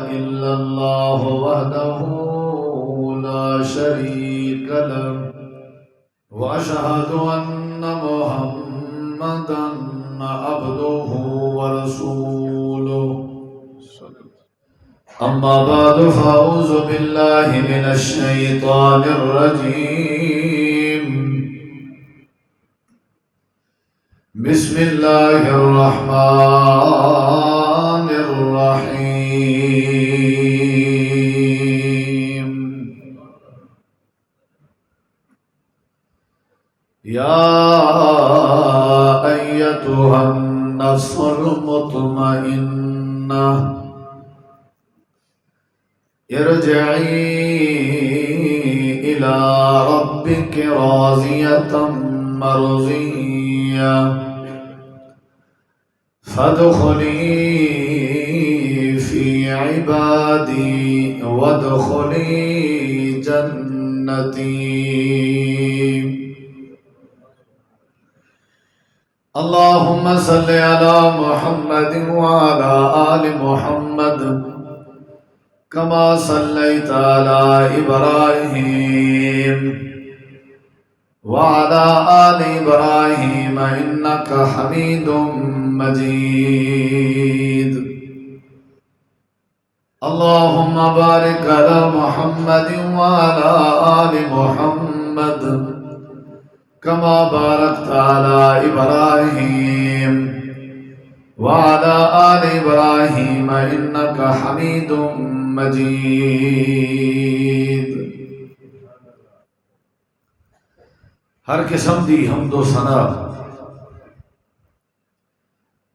إلا الله وحده لا شريك له وأشهد أن محمدا عبده ورسوله أما بعد فأعوذ بالله من الشيطان الرجيم بسم الله الرحمن الرحيم يا أيتها النفس المطمئنة ارجعي إلى ربك راضية مرضية فادخلي في عبادي وادخلي جنتي اللهم صل على محمد وعلى آل محمد كما صليت على إبراهيم وعلى آل إبراهيم إنك حميد مجيد اللهم بارك على محمد وعلى آل محمد كما باركت على إبراهيم وعلى آل إبراهيم إنك حميد مجيد ہر قسم دی حمد و ثنا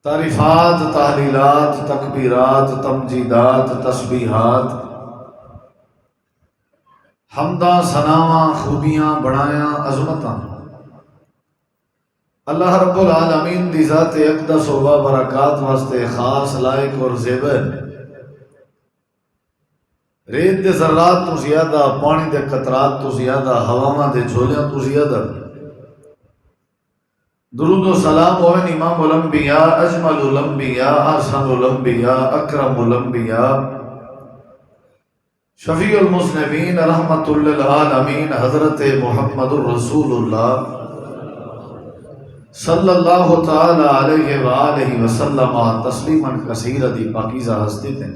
تعریفات تحلیلات تکبیرات تمجیدات تسبیحات حمداں ثناواں خوبیاں بڑایاں عظمتاں اللہ رب العالمین دی ذات اقدس و برکات واسطے خاص لائق اور زیبر ریت دے ذرات تو زیادہ پانی دے قطرات تو زیادہ ہواواں دے جھولیاں تو زیادہ درود و سلام ہوئے امام الانبیاء اجمل الانبیاء احسن الانبیاء اکرم الانبیاء شفیع المذنبین رحمت للعالمین حضرت محمد الرسول اللہ صلی اللہ تعالی علیہ وآلہ وسلم تسلیما کثیرا دی پاکیزہ ہستی تھے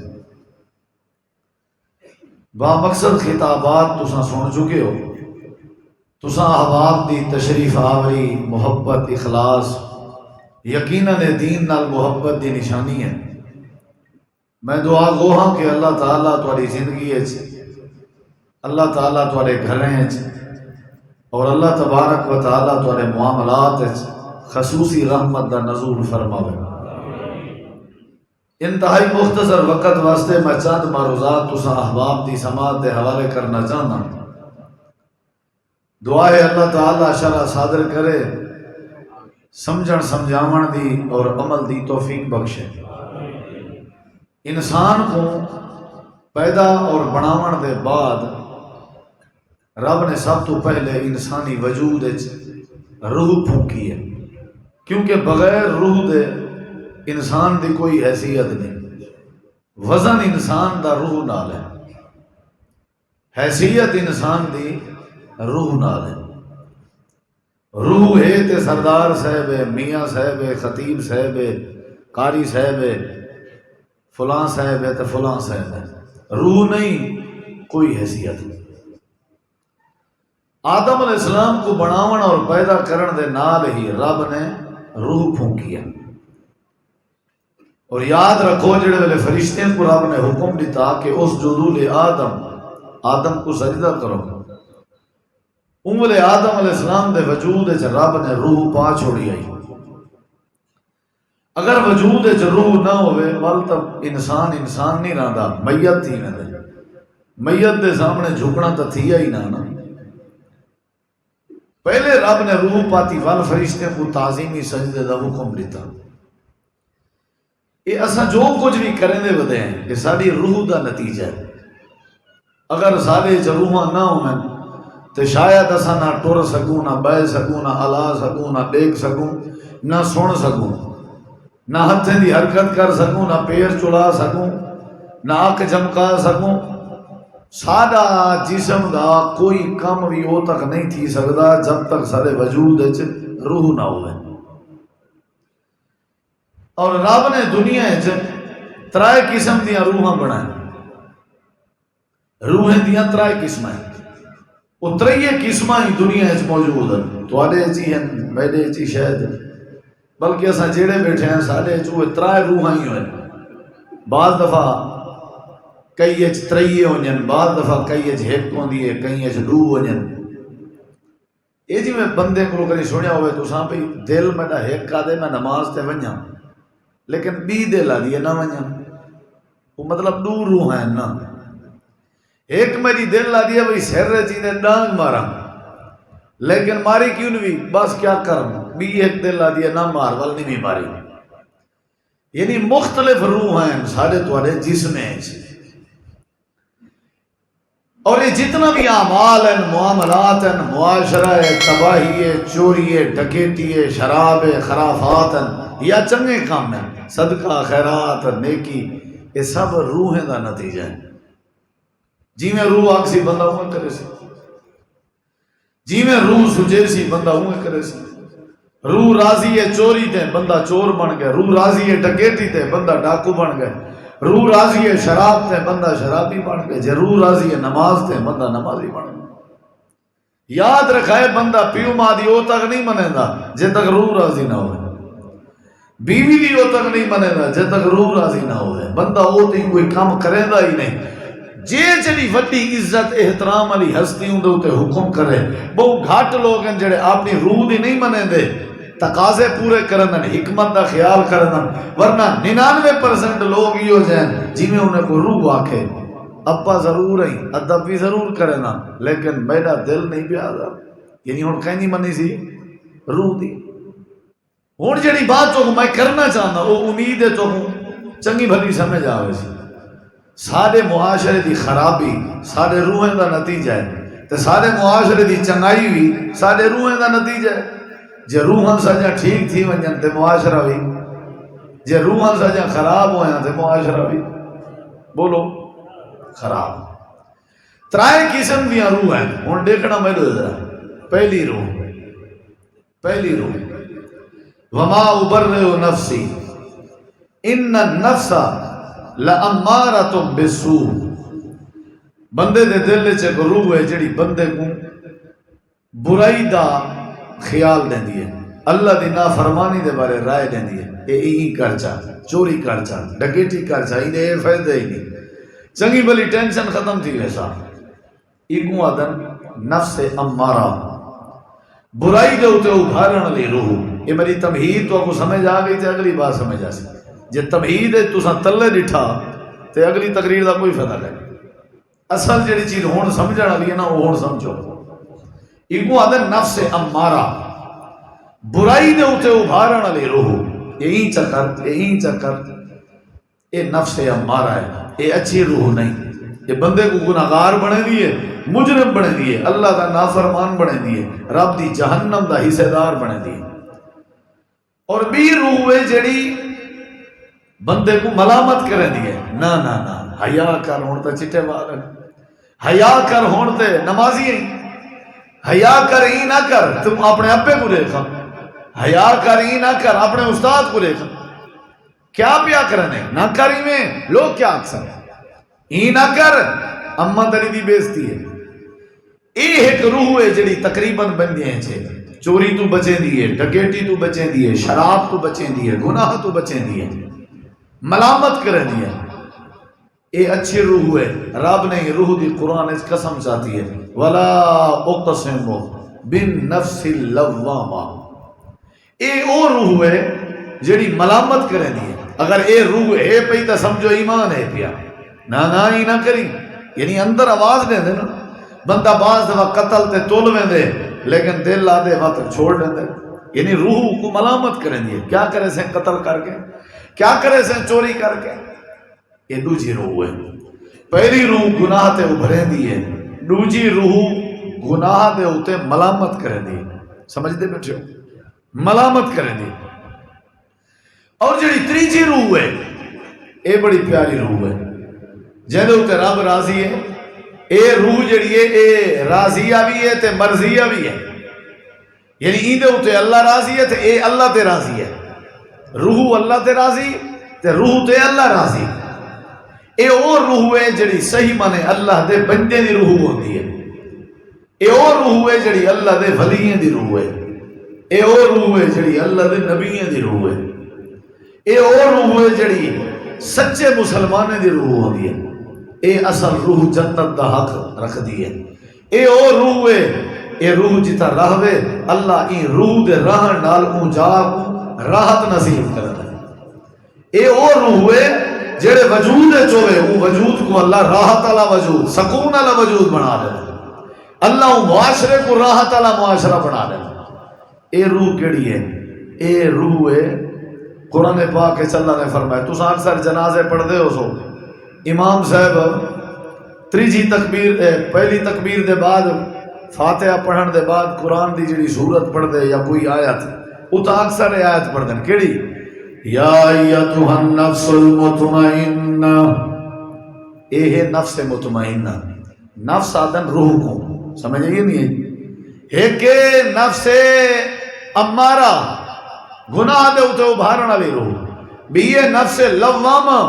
با مقصد خطابات تساں سن چکے ہو تساں احباب دی تشریف آوری محبت اخلاص یقیناً دین نال محبت دی نشانی ہے میں دعا گو ہاں کہ اللہ تعالیٰ تواڈی زندگی اللہ تعالیٰ تواڈے گھریں اور اللہ تبارک و تعالیٰ تواڈے معاملات خصوصی رحمت دا نزول فرماوے انتہائی مختصر وقت واسطے میں چند معروضات تساں احباب دی سماعت دے حوالے کرنا چاہنا دعائے اللہ تعالیٰ شرع صادر کرے سمجھن سمجھاون دی اور عمل دی توفیق بخشے انسان کو پیدا اور بناون دے بعد رب نے سب تو پہلے انسانی وجود روح پھونکی ہے کیونکہ بغیر روح دے انسان دی کوئی حیثیت نہیں وزن انسان دا روح نال ہے حیثیت انسان دی روح نال ہے روح ہے تے سردار صاحب ہے میاں صاحب ہے خطیب صاحب ہے قاری صاحب ہے فلاں صاحب ہے تے فلاں صاحب ہے روح نہیں کوئی حیثیت نہیں آدم علیہ السلام کو بناون اور پیدا کرن دے نال ہی رب نے روح پھونکیا اور یاد رکھو جڑے والے فرشتے کو رب نے حکم دیتا کہ اس جدول آدم کو سجدہ کرو آدم علیہ السلام دے وجود رب نے روح پا چھوڑی آئی اگر وجود روح نہ ہوئے ول تب انسان نہیں رہتا میت ہی نہ میت دے سامنے جھکنا تو تھی ہی نہ پہلے رب نے روح پاتی ول فرشتے کو تعظیمی سجدے دا حکم دیتا یہ اساں جو کچھ بھی کریں دے ودے ہیں یہ ساری روح دا نتیجہ ہے اگر سارے روحاں نہ ہوئیں تو شاید اساں نہ ٹر سکوں نہ بہ سکوں نہ ہلا سکوں نہ دیکھ سکوں نہ سن سکوں نہ ہتھیں دی حرکت کر سکوں نہ پیر چلا سکوں نہ اک جمکا سکوں، ساڈا جسم دا کوئی کم بھی او تک نہیں تھی سکتا جب تک سارے وجود وچ روح نہ ہوئے۔ اور رب نے دنیا وچ ترائے قسم دیاں روحاں بنائیں، روحیں دیاں ترائے قسمیں، وہ ترائے قسمیں ہی دنیا وچ موجود ہیں، تواڈے وچ ہی ہیں، میرے وچ ہی شاید، بلکہ اساں جیڑے بیٹھے ہیں سارے وچ ترائے روحاں ہی ہوئے۔ بعض دفعہ کئی اچ ترائے ہونجن، بعض دفعہ کئی اچ ایک ہوندی ہے، کئی اچ دو ہونجن۔ یہ جی میں بندے کو کہیں سنیا ہوئے تو ساں پہ دل میرا ایک کا دے میں نماز تے ونجاں لیکن بی دل آ دیئے نہ ونجاں، وہ مطلب دو روح ہیں نا۔ ایک میری دل آ دیئے بھئی سر چیزیں ڈانگ مارا لیکن ماری کیوں نہیں بس کیا کرم، بی ایک دل آ دیئے نہ مار وال نہیں بھی ماری۔ یعنی مختلف روح ہیں سارے توارے جسم ہیں۔ اور یہ جتنا بھی اعمال ہیں، معاملات ہیں، معاشرہ ہے، تباہی ہے، چوری ہے، ڈکیتی ہے، شراب ہے، خرافات ہیں یا چنگے کام ہیں، صدقہ خیرات نیکی، یہ سب روحیں دا نتیجہ ہے۔ جی میں روح آگ سی بندہ ہوئے کرے سی، جی میں روح سجے سی بندہ ہوئے کرے سی، روح راضی ہے چوری تے بندہ چور بن گئے، روح راضی ہے ڈکیتی تے بندہ ڈاکو بن گئے، روح راضی ہے شراب تے بندہ شرابی بن گئے، جے روح راضی ہے نماز تے بندہ نمازی بن گئے۔ یاد رکھائے بندہ پیو ماں دی او تک نہیں منے دا جے تک روح راضی نہ ہوئے، بیوی دی او تک نہیں منے دا جے تک روح راضی نہ ہوئے، بندہ او تے کوئی کام کرے دا ہی نہیں۔ جے جڑی وڈی عزت احترام والی ہستی ہوں دے حکم کرے، بہت گھٹ لوگ ہیں جڑے اپنی روح دی نہیں منے دے، تقاضے پورے کرن، حکمت دا خیال کرن، ورنہ 99% لوگ ہی ہو جائیں جی میں انہیں کو روح آکھے ابا ضرور ہیں ادب بھی ضرور کرنا لیکن میرا دل نہیں پیادا، یعنی ہن کہیں نہیں منی سی روح دی۔ ہن جڑی بات تو میں کرنا چاہتا وہ امید ہے تو چنگی بھلی سمجھ آوے سی۔ سارے معاشرے دی خرابی سارے روحیں دا نتیجہ ہے، تے سارے معاشرے دی چنگائی بھی سارے روحیں دا نتیجہ ہے۔ جے روحاں سجا ٹھیک تھی ونجن تے معاشرہ بھی، جے روحاں سجا خراب ہویا تے معاشرہ بھی بولو خراب۔ ترائے قسم دیاں روح ہیں، ہن دیکھنا میرے ذرا۔ پہلی روح وما ابرئ نفسی ان النفس لامارۃ بالسوء، بندے دے دل وچ ایک روح ہے جڑی بندے کو برائی دا خیال دیندی ہے، اللہ دی نافرمانی دے بارے رائے دیندی ہے، اے کر چا، چوری کر چا، ڈکیتی کر چا، اے فائدہ ہی نہیں، چنگی بلی ٹینشن ختم تھی ویسا۔ ایکوں آدن نفس امارہ، برائی دے ہوتے ابھارن لی روح۔ یہ میری تمہید تو آپ کو سمجھ آ گئی تے اگلی بات سمجھ آ سکتی، جے تمہید ہے تو تلے ڈٹھا تے اگلی تقریر دا کوئی فائدہ نہیں۔ اصل جڑی چیز ہون سمجھنا لی ہے نا وہ ہون سمجھو۔ ایکوں آدن نفس امارہ، برائی دے ہوتے ابھارن لی روح، یہی چکر یہ نفس امارہ ہے، یہ اچھی روح نہیں، یہ بندے کو گناہگار بنے دیئے، مجرم بنے دیئے، اللہ کا نافرمان بنے دیئے، رب دی جہنم دا حصے دار بنے دیئے۔ اور بھی روح ہے جڑی بندے کو ملامت کرے دیئے، نا نا نا حیا کر ہون تے چٹے وال، حیا کر ہون تے نمازی ہیں، حیا کر ہی نہ کر تم اپنے ابے کو دیکھا، حیا کر ہی نہ کر اپنے استاد کو دیکھا، کیا پیا کرنے نہ کری میں لوگ کیا اکثر ہی نہ کر اما تری دی بیزتی ہے۔ ایک روح ہے جڑی تقریباً بندے ہیں چھے، چوری تو بچیں دیئے، ڈکیٹی تو بچیں دیئے، شراب تو بچیں دیئے، گناہ تو بچیں دیئے، ملامت کریں دیئے، یہ اچھی روح ہے۔ رب نے یہ روح دی قرآن اس قسم چاہتی ہے وَلَا اُقْتَسِمُ بِالنَّفْسِ اللَّوَّامَةِ، یہ وہ روح ہے جڑی ملامت کریں دیئے۔ اگر اے روح ہے پئی تو سمجھو ایمان ہے پیا، نا ہی نہ کری، یعنی اندر آواز دے دے نا، بندہ بعض دفعہ قتل تے تول میں دے لیکن دل آدھے وقت چھوڑ دے، یعنی روح کو ملامت کریں دیئے، کیا کرے سے قتل کر کے، کیا کرے سے چوری کر کے، یہ دوجی روح ہے۔ پہلی روح گناہ تے ابھریں دیئے، دوجی روح گناہ دے ہوتے ملامت کریں دیئے، سمجھ دے بیٹھے ہو، ملامت کریں دیئے۔ اور جڑی تریجی روح ہے اے بڑی پیاری روح ہے، جہدے تے رب راضی ہے اے روح جڑی ہے اے راضیہ بھی ہے تے مرضیہ بھی ہے، یعنی ایندے تے اللہ راضی ہے تے اے اللہ تے راضی ہے، روح اللہ تے راضی تے روح تے اللہ راضی، اے او روح ہے جڑی صحیح مانے اللہ دے بندے دی روح ہوندی ہے، اے او روح ہے جڑی اللہ دے ولیوں دی روح ہے، اے او روح ہے جڑی اللہ دے نبیوں دی روح ہے، اے او روح ہے جڑی سچے مسلمانے دی روح ہوندی ہے، اے اصل روح جنت دا حق رکھ دی ہے، اے او روح ہے، اے روح جتا رہوے اللہ این روح دے رہن نال اون جا کو راحت نصیب کرتا ہے، اے او روح ہے جڑے وجود چوے وہ وجود کو اللہ راحت والا وجود سکون والا وجود بنا دے، اللہ معاشرے کو راحت والا معاشرہ بنا دے، اے روح کیڑی ہے؟ اے روح ہے قرآن پاک کے اللہ نے فرمایا، تو اکثر جنازے پڑھ دے ہو سو امام صاحب تریجی تکبیر پہلی تکبیر دے بعد فاتحہ پڑھن دے بعد قرآن دی جڑی سورت پڑھ دے یا کوئی آیت اتا اکثر آیت پڑھ دیں کیڑی یا ایتھا النفس المطمئنہ، اے ہے نفس مطمئنہ، نفس آدن روح کو سمجھے یہ نہیں ہے، ایک نفس امارہ گناہ دے اتے ابھارن والی روح، بھی یہ نفس لوامہ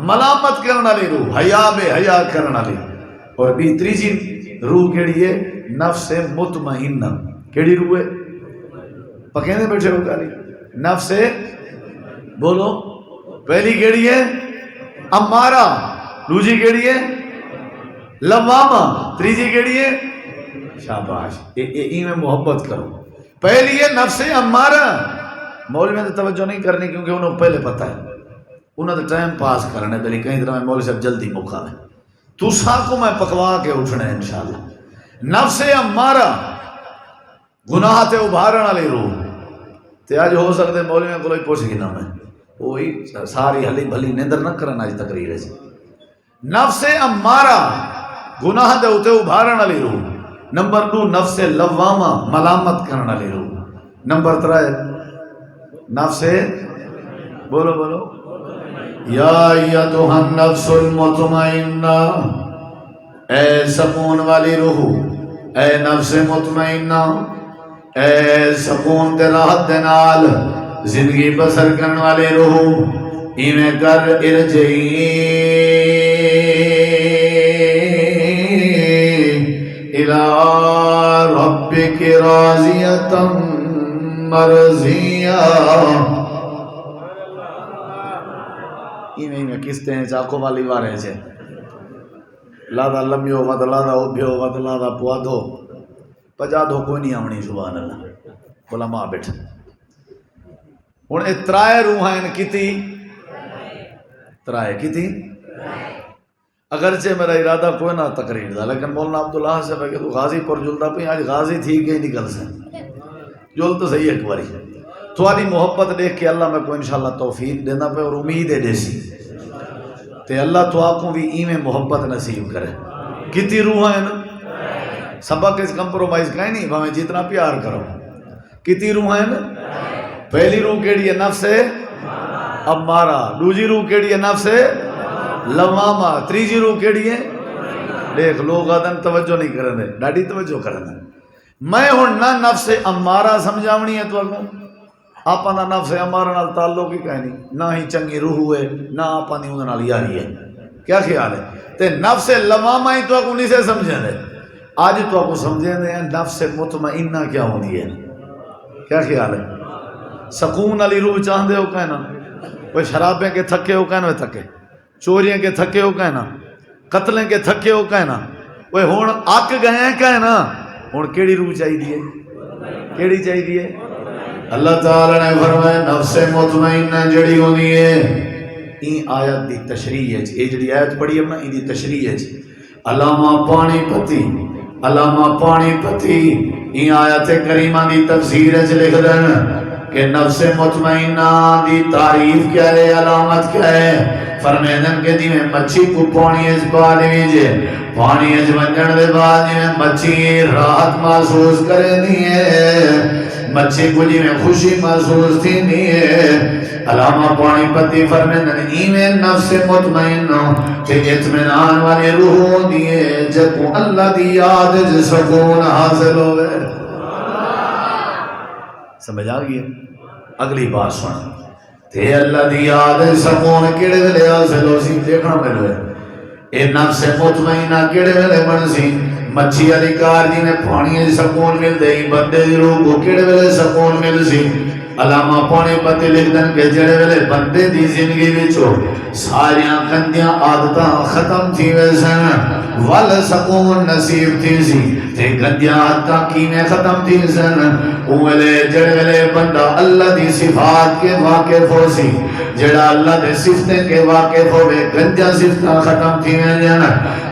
ملامت کرن والی روح، حیا بے حیا کرن والی، اور بھی تیجی روح کیڑی ہے؟ نفس مطمئنہ، کیڑی روح ہے؟ پکینے بیٹھے ہو گالی نفس بولو، پہلی کیڑی ہے؟ امارہ، دوسری کیڑی ہے؟ لوامہ، تیجی کیڑی ہے؟ شاباش، میں محبت کرو، پہلی ہے نفس امارہ، مولوی میں توجہ نہیں کرنی کیونکہ انہوں پہلے پتہ ہے، انہوں نے ٹائم پاس کرنے دلی کہیں طرح میں مولوی صاحب جلدی مکھا ہے، تو سا کو میں پکوا کے اٹھنا ہے انشاءاللہ۔ نفس امارہ گناہ تے ابھارن والی روح، تے آج ہو سکتے مولوی میں کوئی پوچھ گنا میں وہی ساری ہلی بھلی نیندر نہ کرنا آج تقریر ہے۔ نفس امارہ گناہ دے اتے ابھارن والی روح، نمبر 2 نفس لوامہ ملامت کرن والی روح، نمبر 3 نفس بولو بولو یا ایتھا النفس المطمئنہ، اے سکون والی روح، اے نفس مطمئنہ، اے سکون تے راحت دے نال زندگی بسر کرن والے روح، ایویں کر ارجعی الی ربک راضیۃ مرضیہ، ایویں کستے چاکو والی وارے چھے لادا لمیو ود لادا اوبھیو ود لادا پوادھو پجا دھو کوئی نہیں آمنی سبحان اللہ علماء بیٹھ ہن اے ترائے روحیں کیتی ترائے کیتی، اگرچہ میرا ارادہ کوئی نہ تقریر دا، لیکن مولانا عبداللہ سے کہ تو غازی پر جلدا پہ آج غازی تھی کہ نکل سے جل تو صحیح ایک باری تھوڑی محبت دیکھ کے اللہ میں کو انشاءاللہ توفیق دینا پہ اور امید ہے دیسی تے اللہ تو آپ کو بھی ایمیں محبت نصیب کرے۔ کتنی روح ہیں نا سبق اس کمپرومائز کہیں نہیں ہمیں جتنا پیار کرو، کتنی روح ہیں نا؟ پہلی روح کیڑی ہے نفس امارہ، دوسری روح کیڑی ہے نفس لوامہ، تیسری روح کیڑی ہے؟ دیکھ لوگ آدم توجہ نہیں کریں دے ڈاڈی توجہ کریں دے، میں ہوں نہ نفس امارہ سمجھاونی ہے تو اگوں آپ نہ نفس امارہ نال تعلق ہی کہیں نہیں، نہ ہی چنگی روح ہے نہ آپ نے انہوں نال یاری ہے، کیا خیال ہے؟ تے نفس لوامہ ہی تو اگوں نہیں سے سمجھیں دے، آج تو اگوں سمجھیں دے ہیں نفس مطمئنہ کیا ہوندی ہے، کیا خیال ہے؟ سکون علی روح چاہندے ہو کہنا وہ شرابیں کے تھکے ہو کہنا وہ تھکے، چوریاں کے تھکے ہو کہنا، قتلیں کے تھکے ہو کہنا، وہ ہون آک گئے ہیں کہنا، ہون کیڑی روح چاہی دیئے؟ کیڑی چاہی دیئے؟ اللہ تعالیٰ نے فرمایا نفس مطمئنہ جڑی ہونی ہے، این آیت دی تشریح ہے، یہ جڑی آیت پڑھی ہے نا این دی تشریح ہے، علامہ پانی پتی علامہ پانی پتی این آیت کریمہ دی تفسیر ہے لکھ دن کہ نفس مطمئنہ دی تعریف کیا ہے، علامت کیا ہے، فرمیدن کے دی میں مچھی کو پانی اس پانی ویجے، پانی اس منجن دے بعد میں مچھی راحت محسوس کرے نہیں ہے، مچھی کو جی میں خوشی محسوس تھی نہیں ہے، علامہ پانی پتی فرمیندن ایمین نفس مطمئنہ تے اطمینان والی روح دیئے جب اللہ دی یاد سکون حاصل ہوئے. سمجھ آگئی ہے؟ اگلی بات سن تے اللہ دی یاد سکون کیڑے ویلے حاصل ہو سی دیکھنا ملے اے نفس مطمئنہ کیڑے ویلے بن سی مچھی علی کار جی نے پانی سکون مل دے بندے دی روح کو کیڑے ویلے سکون مل سی. علامہ پانی پتی لکھ دن کہ جڑے ویلے بندے دی زندگی وچوں ساریاں گندیاں عادتاں ختم تھی ویسن ول سکون نصیب تھی سی تے گندیاں عادتاں کینے ختم تھی سن اولے جڑے ویلے بندہ اللہ دی صفات کے واقف ہو سی جڑا اللہ دے صفتیں کے واقف ہوئے گندیاں صفتاں ختم تھی ویسن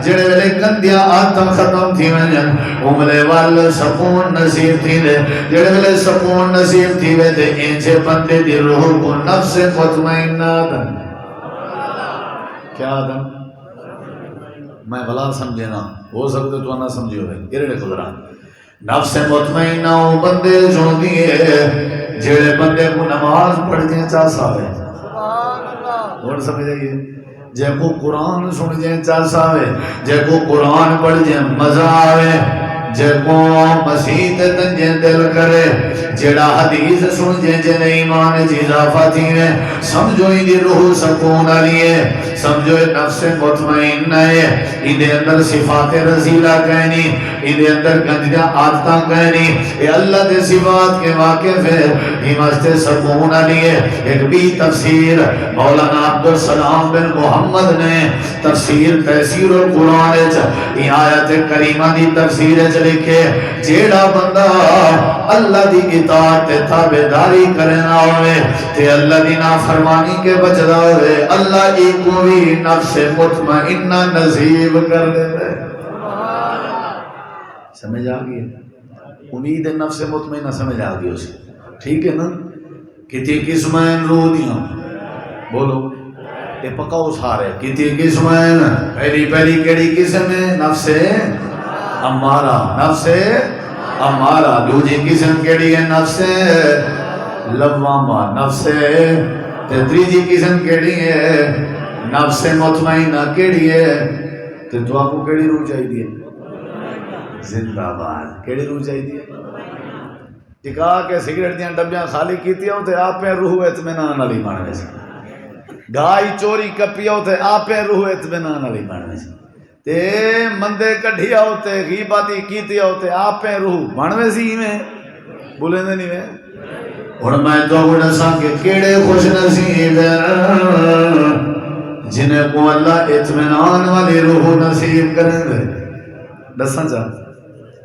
جڑے ویلے گندیاں عادتاں ختم تھی ویسن اولے ول سکون نصیب تھی دے جڑے ویلے سکون نصیب تھی وے تے انجھے بندے دی روح کو نفس مطمئنہ دن کیا آدم میں بلا سمجھے نا ہو سکتے تو نہ سمجھے ہوئے گرڑے خدرہ نفس مطمئنہ ہوں بندے جو دیئے جڑے بندے کو نماز پڑھ جائیں چاہ ساوے اور سمجھ جائیے جے کو قرآن سن جائیں چاہ ساوے جے کو قرآن پڑھ جائیں مزہ آوے جے کو مسیح تنجے دل کرے جڑا حدیث سن جے جن ایمان جی اضافہ تھی میں سمجھو ہی دی روح سکون علیے سمجھو نفس مطمئن ہے ایدے اندر صفات رزیلہ کہنی ایدے اندر گندیاں عادتاں کہنی اے اللہ دے صفات کے واقف ہے ہی مست سکون علیے. ایک بھی تفسیر مولانا عبدالسلام بن محمد نے تفسیر تفسیر القرآن یہ آیت کریمہ دی تفسیر لکھے جیڑا بندہ اللہ دی اطاعت تابعداری کرنا ہوئے تے اللہ دی نافرمانی کے بچدا ہوئے اللہ ایک کوئی نفس مطمئنہ نصیب کر دے. سمجھ آگئی امید نفس مطمئنہ سمجھ آگئی اسے ٹھیک ہے نا کتی قسمین روح دیاں بولو یہ پکاؤ سارے کتی قسمین پہلی کیڑی قسم ہے نفس امارہ نفس امارہ دوجی قسم کیڑی ہے نفس لوامہ نفس تیجی قسم کیڑی ہے نفس مطمئنہ کیڑی ہے تو آپ کو کیڑی روح چاہیے دی زندہ باد کیڑی روح چاہیے دی ٹکا کے سگریٹ دیاں ڈبیاں خالی کیتیاں ہوتے آپ پہ روح اطمینان علی مانوے سے گائی چوری کپیا ہوتے آپ پہ روح اطمینان علی مانوے سے تے مندے کڑھیا ہوتے غیباتی کیتیا ہوتے آپ پہ روح بانوے سی میں بولے دے نہیں میں اور میں تو گھڑساں کے کیڑے خوش نصیب جنہیں کو اللہ اطمینان والی روح نصیب کریں دے دساں جا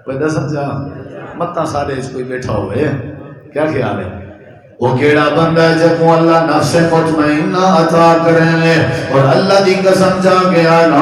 کوئی دساں جا متاں سارے اس کوئی بیٹھا ہوئے کیا خیال ہے وہ کیڑا بندہ ہے جب وہ اللہ نفس مطمئنہ عطا کریں لے اور اللہ دی قسم جا کے آنا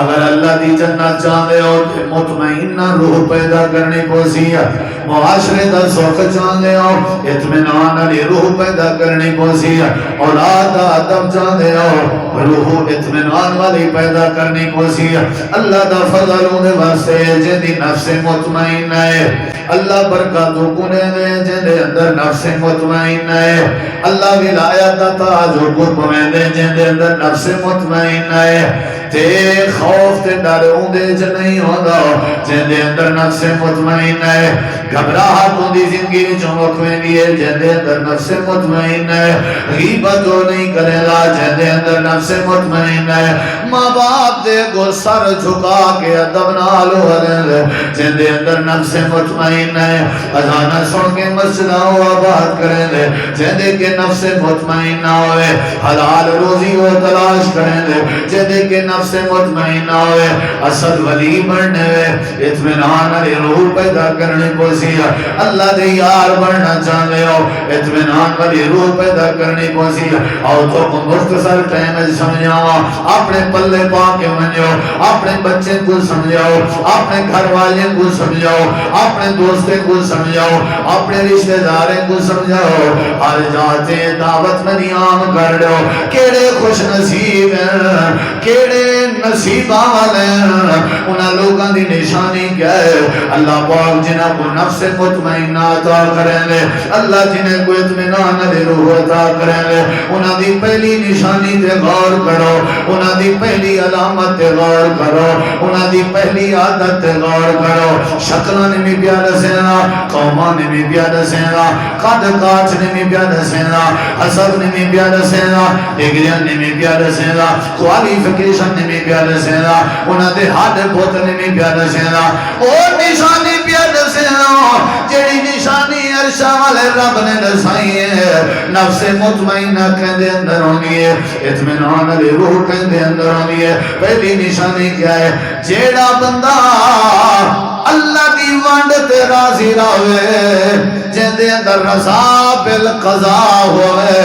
اگر اللہ دی جنت چاہتے ہو تو مطمئنہ روح پیدا کرنے کو سیا معاشرے دا سوک چاہتے ہو اطمینان علی روح پیدا کرنے کو سیا اولاد ادب چاہتے ہو روح اطمینان والی پیدا کرنے کو سیا اللہ دا فضل انہیں واسطے جدی نفس مطمئنہ ہے اللہ برکاتوں کنے دے جندے اندر نفس مطمئن ہے اللہ ولایت عطا جو قرب میں دے جندے اندر نفس مطمئن ہے تے خوف تے ڈر اوندے چ نہیں ہوندا جندے اندر نفس مطمئن ہے گھبراہٹ ہوندی زندگی وچ وقفیں دی ہے جندے اندر نفس مطمئن ہے غیبت نہیں کرے گا جندے اندر نفس مطمئن ہے ماں باپ دے کو سر جھکا کے ادب نال ہولے جندے اندر نفس مطمئن ہے اذان سن کے مسجد آباد کریں دے جندے کے نفس مطمئن نہ ہوئے حلال روزی و تلاش کریں دے جندے کے نفس مطمئن نہ ہوئے اصل ولی بننے ہوئے اطمینان علی روح پیدا کرنے کو سیا اللہ دے یار بننا چاہتے ہو اطمینان علی روح پیدا کرنے کو سیا اور تو مختصر ٹائم سمجھاؤ اپنے پلے پا کے منجو اپنے بچے کو سمجھاؤ اپنے گھر والے کو سمجھاؤ اپنے دوستے کو سمجھاؤ اپنے رشتہ دارے کو سمجھاؤ ہر جاتے دعوت میں نیام کر دو کیڑے خوش نصیب ہیں کیڑے نصیباں والے انہاں لوگاں دی نشانی کیا ہے؟ اللہ پاک جنہاں کو نفس مطمئنہ عطا کریں لے، اللہ جنہیں کو اطمینان دی روح عطا کریں لے، انہاں دی پہلی نشانی تے غور کرو، انہاں دی پہلی علامت تے غور کرو، انہاں دی پہلی عادت تے غور کرو۔ شکلاں نے بھی پیار دسینا، قوماں نے بھی پیار دسینا، قد کاٹ نے بھی پیار دسینا، حسب نے بھی پیار دسینا، ڈگریاں نے بھی پیار دسینا، کوالیفیکیشن نے بھی پیار دسینا، انہاں دے ہاتھ بوت نے بھی پیار دسینا، اور نشانی پیار دسینا جیڑی نشانی عرشاں والے رب نے دسائی ہے۔ نفس مطمئنہ کہندے اندر ہونی ہے، اطمینان علی روح کہندے اندر ہونی ہے۔ پہلی نشانی کیا ہے؟ جیڑا بندہ اللہ دی وانڈ تے راضی رہے، جن دے اندر رضا بالقضاء ہوئے،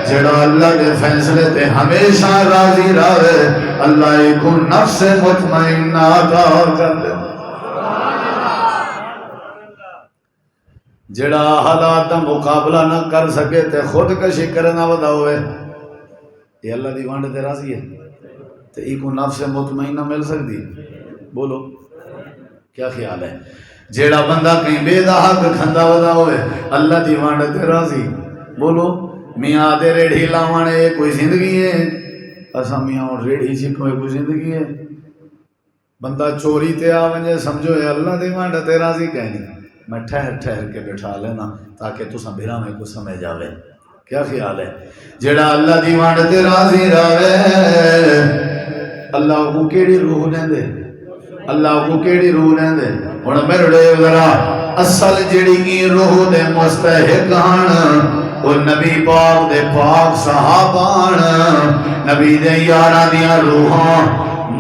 جڑا اللہ دے فیصلے تے ہمیشہ راضی رہے، اللہ کو نفس مطمئنہ عطا کر دے۔ جڑا حالات دا مقابلہ نہ کر سکے تے خود کشی کرنا ودا ہوئے، یہ اللہ دی وانڈ تے راضی ہے تے ای کو نفس مطمئنہ مل سکتی؟ بولو کیا خیال ہے؟ جیڑا بندہ کہیں بے دہاق کھندا ودا ہوئے، اللہ دی وانڈ تے راضی؟ بولو میاں دے ریڑھی لاوانے کوئی زندگی ہے؟ اسا میاں ریڑھی چ کوئی زندگی ہے؟ بندہ چوری تے آ ونجے سمجھو ہے اللہ دی وانڈ تے راضی کہنی؟ میں ٹھہر کے بٹھا لینا تاکہ تساں بھرا میں کو سمجھ آوے۔ کیا خیال ہے؟ جیڑا اللہ دی وانڈ تے راضی رہے، اللہ کو کیڑی روح دیندے؟ اللہ کو کیڑی روح دیندے؟ ہن میرے ذرا اصل جیڑی کی روح دے مستحق ہن وہ نبی پاک دے پاک صحابان، نبی دے یاراں دیاں روحاں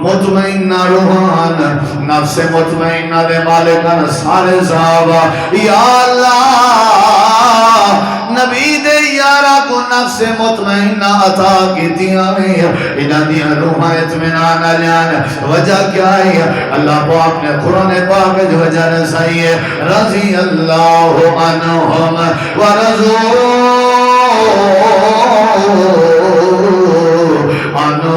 مطمئنہ روحان، نفس مطمئنہ دے مالکان سارے صحابہ۔ یا اللہ نبی دے یارہ کو نفس مطمئنہ عطا کی دیاں انہاں دیاں روحاں اطمینان علیان۔ وجہ کیا ہے؟ اللہ پاک نے قرآن پاک جو وجہ رسائی ہے، رضی اللہ عنہم ورضوا عنہ۔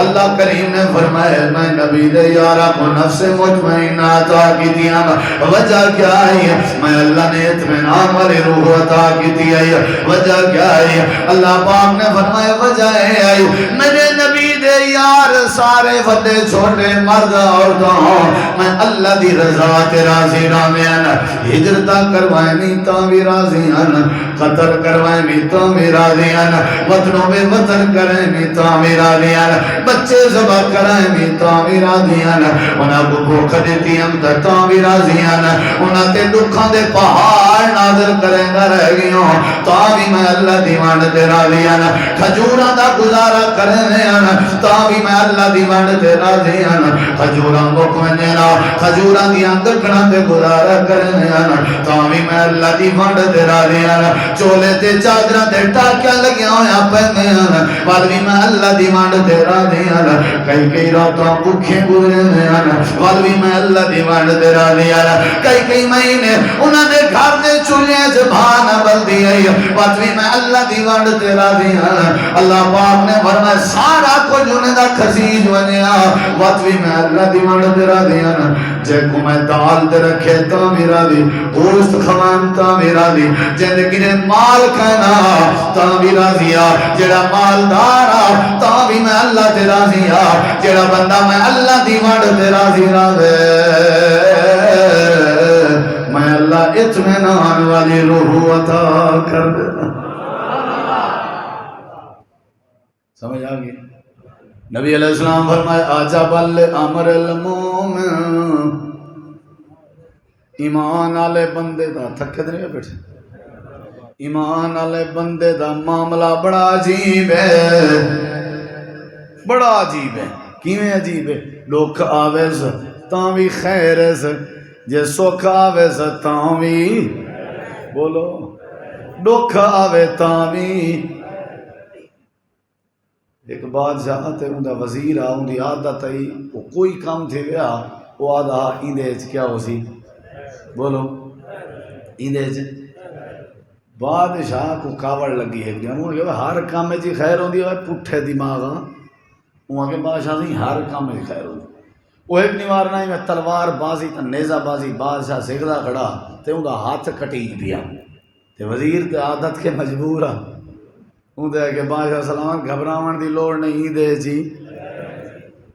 اللہ کریم نے فرمایا میں نبی دے یارہ کو نفس مطمئنہ عطا کی دیا۔ وجہ کیا ہے؟ میں اللہ نے اطمینان والی روح عطا کی دیا۔ وجہ کیا ہے؟ اللہ پاک نے فرمایا وجہ ہے میرے نبی دے یار سارے وڈے چھوٹے مرد عورتوں میں اللہ دی رضا تے راضی رہن، ہجرت کروائیں بھی تو بھی راضی ہن، قتل کروائیں بھی تو بھی راضی ہن، وطنوں میں وطن کریں بھی تو بھی راضی ہن، بچے ذبح کریں بھی تو بھی راضی ہن، انہاں کو بھوک دیتی ہم تو بھی راضی ہن، انہاں تے دکھاں دے پہاڑ نازل کریں گا رہ گئوں تو بھی میں اللہ دی وانڈ تے راضی ہن، کھجوراں دا گزارا کریں ہن تو بھی میں اللہ دی وانڈ تے راضی ہن، کھجوراں مکویں نا کھجوراں دی گٹھڑاں تے گزارا کریں ہن تو بھی میں اللہ دی وانڈ تے راضی ہن، چولے تے چادراں تے ٹاکیاں لگیاں ہویاں پیندے ہن پر بھی میں اللہ دی وانڈ تے راضی ہن، کئی راتاں بھوکے گزرے ہن پر بھی میں اللہ دی وانڈ تے راضی ہن، کئی مہینے انہاں دے گھر دے چولھے چ بھان بلدی ہے پر بھی میں اللہ دی وانڈ تے راضی ہن۔ اللہ پاک نے فرمایا سارا کچھ انہاں دا خزیج ونیا پر بھی میں اللہ دی وانڈ تے راضی ہن، جے کو میں دال تے رکھے تو بھی راضی، گوشت کھوان تو بھی راضی، زندگی نے مال کھانا تو بھی راضی آ، جڑا مالدار آ تو بھی میں اللہ تے راضی آ، جڑا بندہ میں اللہ دی وانڈ تے راضی رہے میں اللہ اطمینان والی روح عطا کر دیتا۔ سمجھ آگئی؟ نبی علیہ السلام فرمائے عجب الامر المومن، ایمان والے بندے دا تھکے تے نہیں بیٹھے، ایمان والے بندے دا معاملہ بڑا عجیب ہے، بڑا عجیب ہے۔ کیویں عجیب ہے؟ دکھ آوے تاں بھی خیر ہے، جے سکھ آوے تاں بھی بولو دکھ آوے تاں بھی۔ ایک بادشاہ تے اوندا وزیر آ، اون دی عادت ہے وہ کوئی کام تھی ویا وہ آدھا ایندے وچ کیا ہو سی بولو ایندے وچ بادشاہ کو کاوڑ لگی ہے، ہر کام وچ خیر ہوندی ہے، پٹھے دماغ وہاں کے بادشاہ نہیں ہر کام میں خیر ہوتی وہ ایک نہیں مارنا ہی میں تلوار بازی تے نیزہ بازی بادشاہ سکھدا کھڑا تے ان کا ہاتھ کٹی پیا تے وزیر تے عادت کے مجبور آ ان دے کہ بادشاہ سلام گھبراون دی لوڑ نہیں دے جی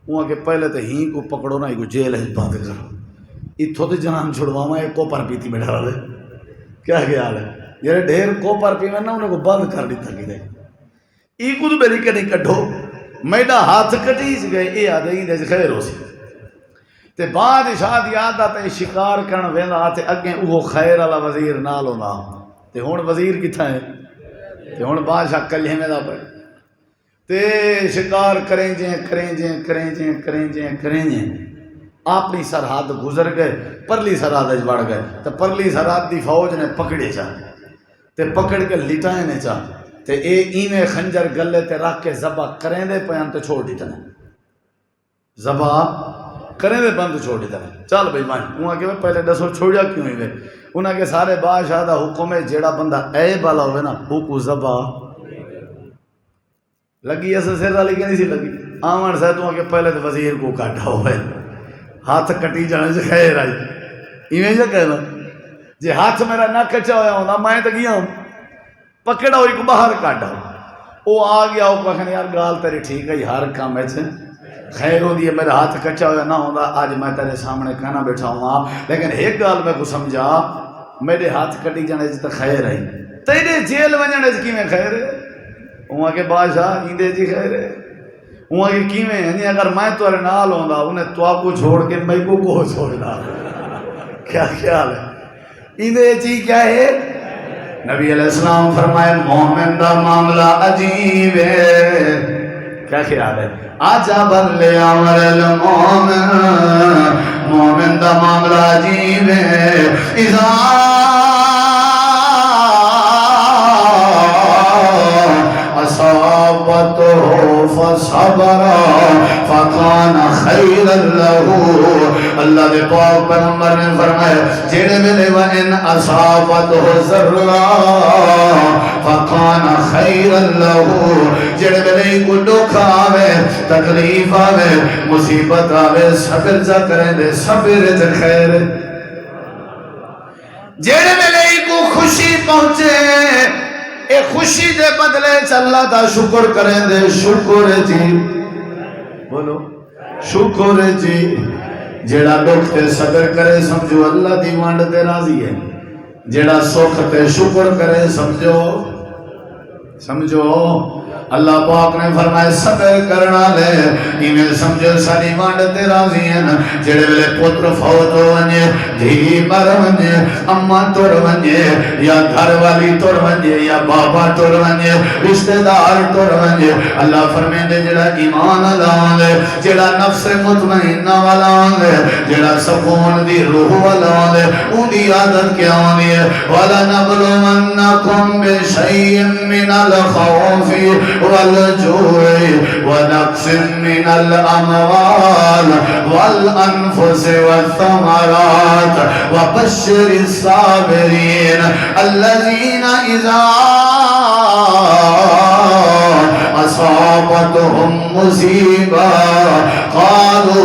وہاں کے پہلے تے ہی کو پکڑو نہ کو جیل ہے بند کرو اتھوں تے جان چھڑواواں ایک کوپر پیتی بیٹھا رہے کیا خیال ہے یہ ڈھیر کوپر پیویں نا انہیں کو بند کر دیتا کدے ای کو تو میری کدی کڈھو میڈا ہاتھ کٹیچ گئے اے آدھے ہی دے خیر ہو سی تے بادشاہ دی عادت تے شکار کرن ویندا تے اگے وہ خیر والا وزیر نال ہوندا تے ہن وزیر کتھا ہے تے ہن بادشاہ کلھے میں دا پے تے شکار کریں جیں اپنی سرحد گزر گئے پرلی سرحد بڑھ گئے تو پرلی سرحد دی فوج نے پکڑے چاہ تے پکڑ کے لٹائے نے چاہ تے اے ایویں خنجر گلے تے رکھ کے ذبح کریں دے پیان تے چھوڑ دیتے ہیں ذبح کریں دے بند چھوڑ دیتے ہیں چل بھائی مان وہاں کہ پہلے دسو چھوڑیا کیوں ہی انہاں کے سارے بادشاہ دا حکم ہے جیڑا بندہ عیب والا ہوئے نا وہ کو ذبح لگی ایسے سر والی کہ نہیں سی لگی آمن سے تو کہ پہلے تو وزیر کو کاٹا ہوئے ہاتھ کٹی جانے سے خیر آئی ایویں جا کہنا جی ہاتھ میرا نہ کچا ہویا ہونا میں تو گیا ہوں پکڑا ہوئی کو باہر کاٹا وہ آ گیا وہ کہنے یار گال تیری ٹھیک ہے ہر کام ہے خیر ہو دی ہے میرا ہاتھ کچا ہویا نہ ہونا آج میں تیرے سامنے کہنا بیٹھا ہوں لیکن ایک گال میں کو سمجھا میرے ہاتھ کٹی جانے سے تو خیر آئی تیرے جیل ونجنے سے کی میں خیر ہے وہاں کے بادشاہ ایندے جی خیر ہے وہاں کی کیویں یعنی اگر میں تورے نال ہوندا انہیں تو آپ کو چھوڑ کے میں کو چھوڑنا کیا خیال ہے ایندے جی کیا ہے نبی علیہ السلام فرمائے مومن دا معاملہ عجیب ہے کیا خیال ہے عجب لامر المومن مومن دا معاملہ عجیب ہے اذا أصابته فصبر فكان خيرا له اللہ دے پاک پیغمبر نے فرمایا جڑے ویلے وان اصابته ضرا فكان خيرا له جڑے ویلے کو دکھ آوے تکلیف آوے مصیبت آوے صبر جا کرے دے صبر تے خیر جڑے ویلے کو خوشی پہنچے اے خوشی دے بدلے چلا دا شکر کریں دے شکر جی بولو شکر جی جیڑا دکھ تے صبر کرے سمجھو اللہ دی وانڈ تے راضی ہے جیڑا سکھ تے شکر کرے سمجھو اللہ پاک نے فرمائے صبر کرنا لے ایمیں سمجھو ساری وانڈ تے راضی ہیں جڑے ویلے پتر فوت ہو ونجے دھی مر ونجے اما تر ونجے یا گھر والی تر ونجے یا بابا تر ونجے رشتہ دار تر ونجے اللہ فرمائے دے جڑا ایمان لان لے جڑا نفس مطمئنہ والان لے جڑا سکون دی روح والان لے اون دی عادت کیا ہونی ہے وَلَنَبْلُوَنَّكُمْ بِشَيْءٍ مِّنَ الْخَوْفِ والجوع ونقص من الأموال والأنفس والثمرات وبشر الصابرين الذين إذا أصابتهم مصيبة قالوا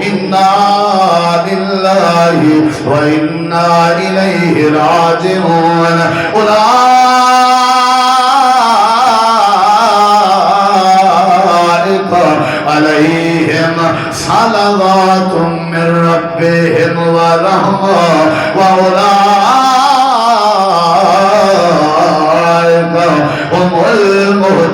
إنا لله وإنا إليه راجعون عليهم صلوات من ربهم ورحمة وأولئك هم المهتدون